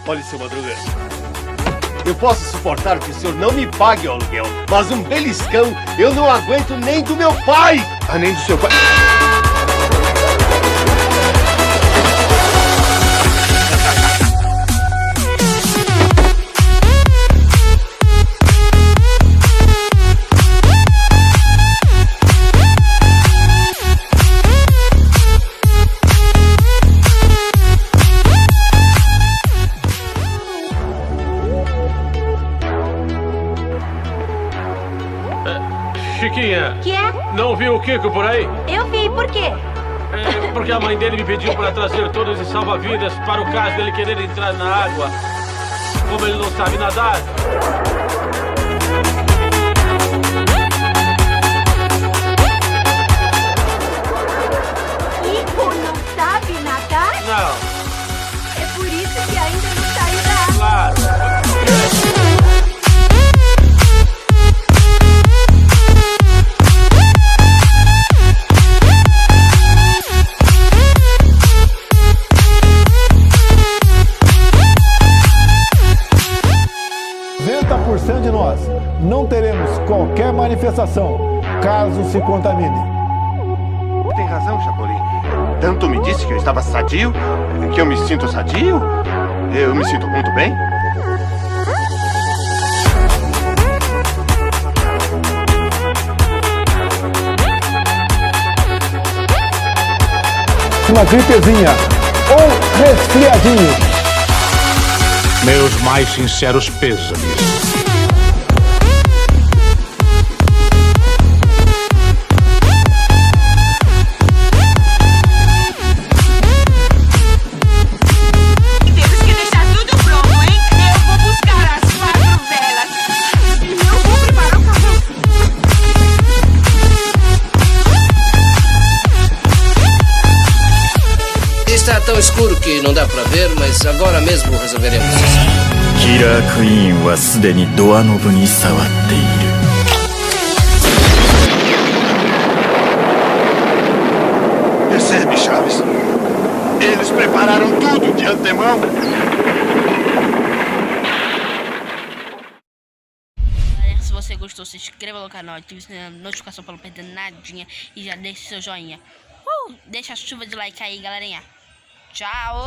Olha, seu Madruga, eu posso suportar que o senhor não me pague o aluguel, mas um beliscão eu não aguento nem do meu pai! Ah, nem do seu pai... Chiquinha, Que é? não viu o Kiko por aí? Eu vi, por quê? Porque a mãe dele me pediu para trazer todos os salva-vidas para o caso dele querer entrar na água. Como ele não sabe nadar. Kiko não sabe nadar? Não, É por isso que ainda não saiu da água. claro. De nós não teremos qualquer manifestação caso se contamine. Tem razão, Chapolin. Tanto me disse que eu estava sadio, que eu me sinto sadio. Eu me sinto muito bem. Uma gripezinha ou resfriadinho. Meus mais sinceros pêsames. Está tão escuro que não dá pra ver, mas agora mesmo resolveremos isso. Killer Queen はすでにドアノブに触っている。Percebe, Chaves? Eles prepararam tudo de antemão. Galera, se você gostou, se inscreva no canal, ative a notificação para não perder nadinha e já deixe seu joinha. Deixa a chuva de like aí, galerinha. Tchau!